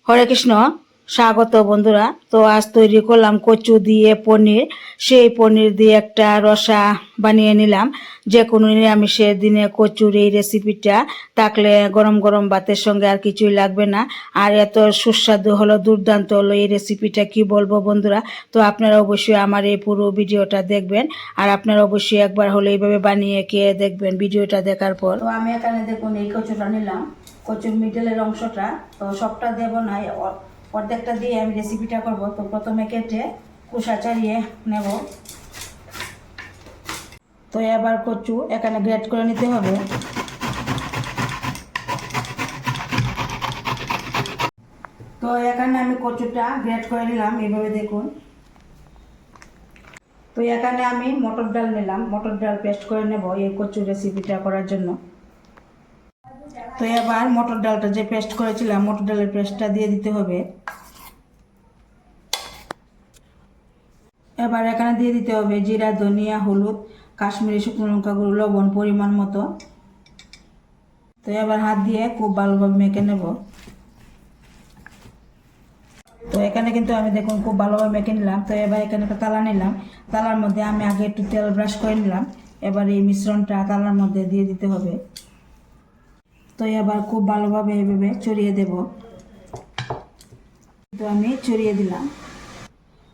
হরে কৃষ্ণ, স্বাগত বন্ধুরা। তো আজ তৈরি করলাম কচু দিয়ে পনির। সেই পনির দিয়ে একটা রসা বানিয়ে নিলাম। যে কোনো নিরামিষের দিনে কচুর এই রেসিপিটা থাকলে গরম গরম ভাতের সঙ্গে আর কিছুই লাগবে না। আর এত সুস্বাদু হলো, দুর্দান্ত হলো এই রেসিপিটা, কি বলবো বন্ধুরা। তো আপনারা অবশ্যই আমার এই পুরো ভিডিওটা দেখবেন, আর আপনারা অবশ্যই একবার হলে এইভাবে বানিয়ে খেয়ে দেখবেন ভিডিওটা দেখার পর। তো আমি এখানে দেখুন এই কচুটা নিলাম, কচুর মিডলের অংশটা। তো সবটা দেব না, অর্ধেকটা দিয়ে আমি রেসিপিটা করব। তো প্রথমে কেটে খোসা ছাড়িয়ে নেব। তো এবার কচু এখানে গ্রেট করে নিতে হবে। তো এখানে আমি কচুটা গ্রেট করে নিলাম, এইভাবে দেখুন। তো এখানে আমি মটর ডাল নিলাম, মটর ডাল পেস্ট করে নেব এই কচু রেসিপিটা করার জন্য। তো এবার মটর ডালটা যে পেস্ট করেছিলাম, মটর ডালের পেস্টটা দিয়ে দিতে হবে। এবার এখানে দিয়ে দিতে হবে জিরা, ধনিয়া, হলুদ, কাশ্মীরি শুকনো লঙ্কা গুঁড়ো, লবণ পরিমাণ মতো। তো এবার হাত দিয়ে খুব ভালোভাবে মেখে নেব। তো এখানে কিন্তু আমি দেখুন খুব ভালোভাবে মেখে নিলাম। তো এবার এখানে একটা তালা নিলাম, তালার মধ্যে আমি আগে একটু তেল ব্রাশ করে নিলাম। এবার এই মিশ্রণটা তালার মধ্যে দিয়ে দিতে হবে। তো এবার খুব ভালোভাবে এইভাবে ছড়িয়ে দেব। তো আমি ছড়িয়ে দিলাম।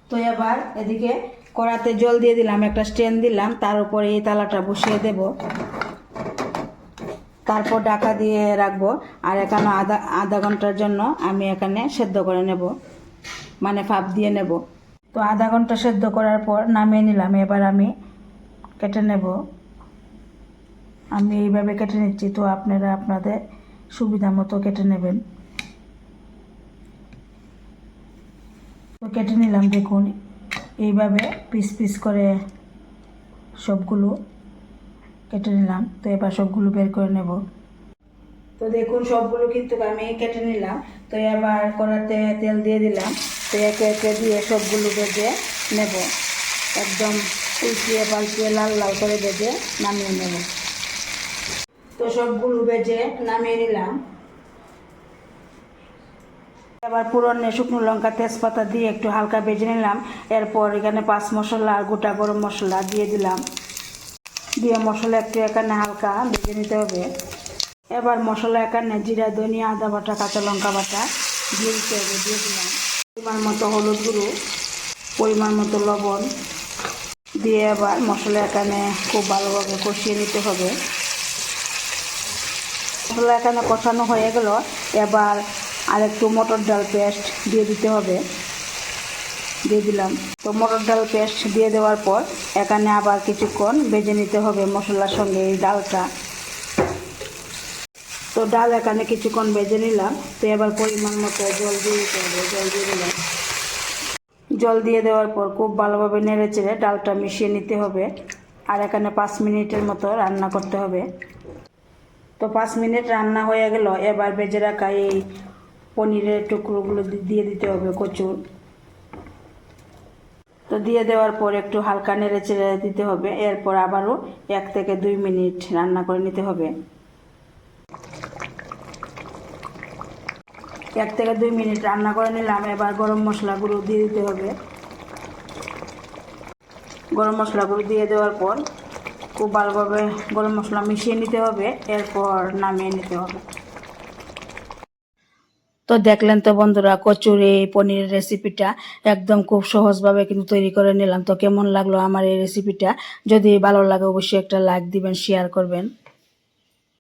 তো এবার এদিকে কড়াতে জল দিয়ে দিলাম, একটা স্ট্যান্ড দিলাম, তার উপরে এই তালাটা বসিয়ে দেব। তারপর ঢাকা দিয়ে রাখবো। আর এখানে আধা ঘন্টার জন্য আমি এখানে সেদ্ধ করে নেব, মানে ভাপ দিয়ে নেব। তো আধা ঘন্টা সেদ্ধ করার পর নামিয়ে নিলাম। এবার আমি কেটে নেব। আমি এইভাবে কেটে নিচ্ছি, তো আপনারা আপনাদের সুবিধা মতো কেটে নেবেন। তো কেটে নিলাম, দেখুন এইভাবে পিস পিস করে সবগুলো কেটে নিলাম। তো এবার সবগুলো বের করে নেব। তো দেখুন সবগুলো কিন্তু আমি কেটে নিলাম। তো এবার কড়াতে তেল দিয়ে দিলাম। তো একে একে দিয়ে সবগুলো ভেজে নেব, একদম উল্টিয়ে পাল্টিয়ে লাল লাল করে ভেজে নামিয়ে নেব। তো সবগুলো ভেজে নামিয়ে নিলাম। এবার পুরনে শুকনো লঙ্কা, তেজপাতা দিয়ে একটু হালকা ভেজে নিলাম। এরপর এখানে 5 মশলা আর গোটা গরম মশলা দিয়ে দিলাম। দিয়ে মশলা একটু এখানে হালকা ভেজে নিতে হবে। এবার মশলা এখানে জিরা, ধনিয়া, আদা বাটা, কাঁচা লঙ্কা বাটা দিয়ে দিতে হবে। দিয়ে দিলাম পরিমাণ মতো হলুদ গুঁড়ো, পরিমাণ মতো লবণ দিয়ে এবার মশলা এখানে খুব ভালোভাবে কষিয়ে নিতে হবে। মশলা এখানে কষানো হয়ে গেল। এবার আরেকটু মটর ডাল পেস্ট দিয়ে দিতে হবে। দিয়ে দিলাম। তো মটর ডাল পেস্ট দিয়ে দেওয়ার পর এখানে আবার কিছুক্ষণ ভেজে নিতে হবে মশলার সঙ্গে এই ডালটা। তো ডাল এখানে কিছুক্ষণ ভেজে নিলাম। তো এবার পরিমাণ মতো জল দিয়ে দিতে হবে। জল দিয়ে দিলাম। জল দিয়ে দেওয়ার পর খুব ভালোভাবে নেড়ে চেড়ে ডালটা মিশিয়ে নিতে হবে। আর এখানে 5 মিনিটের মতো রান্না করতে হবে। তো 5 মিনিট রান্না হয়ে গেল। এবার ভেজে রাখা এই পনিরের টুকরোগুলো দিয়ে দিতে হবে, কচুর। তো দিয়ে দেওয়ার পর একটু হালকা নেড়ে চেড়ে দিতে হবে। এরপর আবারও 1 থেকে 2 মিনিট রান্না করে নিতে হবে। 1 থেকে 2 মিনিট রান্না করে নিলাম। এবার গরম মশলা গুঁড়ো দিয়ে দিতে হবে। গরম মশলা গুঁড়ো দিয়ে দেওয়ার পর খুব ভালোভাবে গরম মশলা মিশিয়ে নিতে হবে। এরপর নামিয়ে নিতে হবে। তো দেখলেন তো বন্ধুরা, কচুর এই পনিরের রেসিপিটা একদম খুব সহজভাবে কিন্তু তৈরি করে নিলাম। তো কেমন লাগলো আমার এই রেসিপিটা? যদি ভালো লাগে অবশ্যই একটা লাইক দিবেন, শেয়ার করবেন।